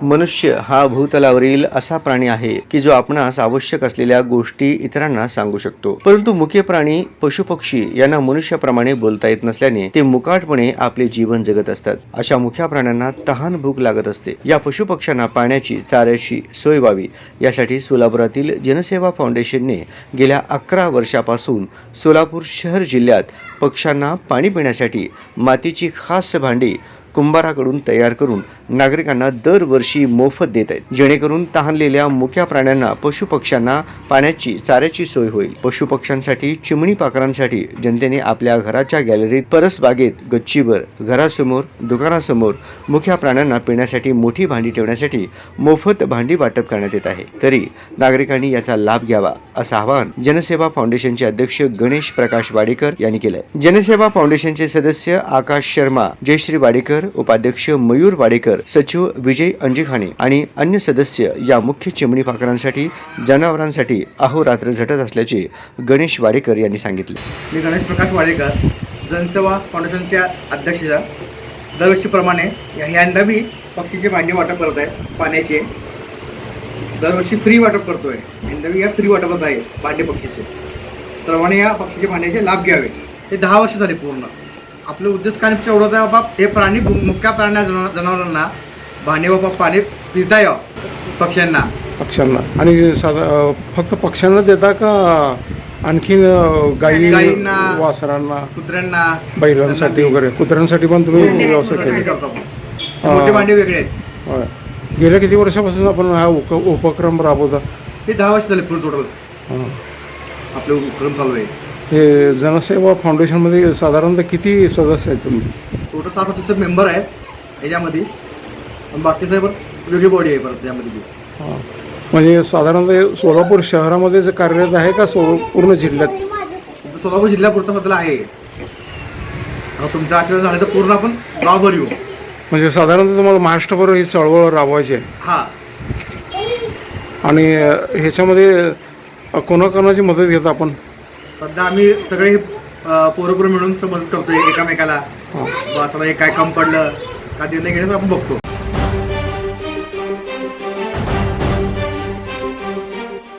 मनुष्य हा भूतलावरील असा प्राणी आहे की जो आपणास आवश्यक असलेल्या गोष्टी इतरांना सांगू शकतो, परंतु मुख्य प्राणी पशुपक्षी यांना मनुष्याप्रमाणे बोलता येत नसल्याने ते मुकाटपणे आपले जीवन जगत असतात. अशा मुख्या प्राण्यांना तहान भूक लागत असते. या पशुपक्ष्यांना पाण्याची चाऱ्याची सोय व्हावी यासाठी सोलापुरातील जनसेवा फाउंडेशनने गेल्या 11 वर्षापासून सोलापूर शहर जिल्ह्यात पक्ष्यांना पाणी पिण्यासाठी मातीची खास भांडी कुंभाराकडून तयार करून नागरिकांना दरवर्षी मोफत देत आहेत, जेणेकरून तहानलेल्या मुक्या प्राण्यांना पशुपक्ष्यांना पाण्याची चाऱ्याची सोय होईल. पशुपक्ष्यांसाठी चिमणी पाखरांसाठी जनतेने आपल्या घराच्या गॅलरीत, परसबागेत, गच्चीवर, घरासमोर, दुकानासमोर मुक्या प्राण्यांना पिण्यासाठी मोठी भांडी ठेवण्यासाठी मोफत भांडी वाटप करण्यात येत आहे. तरी नागरिकांनी याचा लाभ घ्यावा असं आवाहन जनसेवा फाउंडेशनचे अध्यक्ष गणेश प्रकाश वाडेकर यांनी केलंय. जनसेवा फाउंडेशनचे सदस्य आकाश शर्मा, जयश्री वाडेकर, उपाध्यक्ष मयूर वाडेकर, सचिव विजय अंजिखाने आणि अन्य सदस्य या मुख्य चिमणी पाखरांसाठी, जनावरांसाठी अहोरात्र झटत असल्याचे गणेश वाडेकर यांनी सांगितले. मी गणेश प्रकाश वाडेकर, जनसेवा फाउंडेशनच्या अध्यक्ष. दरवर्षीप्रमाणे यंदा मी पक्षीचे भांडी वाटप करत आहे. पाण्याचे दरवर्षी फ्री वाटप करतोय. यंदा मी या फ्री वाटपच आहे भांडे पक्षीचे. सर्वांनी या पक्षीचे भांड्याचे लाभ घ्यावे. हे 10 वर्ष झाले पूर्ण. आपलं उद्देश काय एवढंच आहे बाबा, हे प्राणी मुक्या प्राण्या जनावरांना भांडे बाबा पाणी पिता यावं पक्ष्यांना. आणि फक्त पक्ष्यांना देता का आणखीन गायींना, वासरांना, कुत्र्यांना, बैलांसाठी वगैरे? कुत्र्यांसाठी पण तुम्ही व्यवस्था केली? मोठे भांडे वेगळे आहेत. गेल्या किती वर्षापासून आपण हा उपक्रम राबवता? हे 10 वर्ष झाले पूर्ण टोटल आपले उपक्रम चालू आहे. हे जनसेवा फाउंडेशनमध्ये साधारणतः किती सदस्य आहेत तुम्ही? टोटल 7 मेंबर आहेत याच्यामध्ये. बाकी साहेब वेगळी बॉडी आहे परत त्यामध्ये. म्हणजे साधारणतः सोलापूर शहरामध्ये जे कार्यरत आहे का पूर्ण जिल्ह्यात? सोलापूर जिल्ह्यापुरतं बद्दल आहे. तुमचा आशीर्वाद झाला तर पूर्ण आपण गावभर येऊ. म्हणजे साधारणतः तुम्हाला महाराष्ट्रभर ही चळवळ राबवायची आहे? हां. आणि ह्याच्यामध्ये कोणाकोणाची मदत घेतो आपण? सध्या आम्ही सगळे पोरं मिळून मदत करतोय एकामेकाला. चला हे काय कम पडलं का निर्णय घेण्याचं आपण बघतो.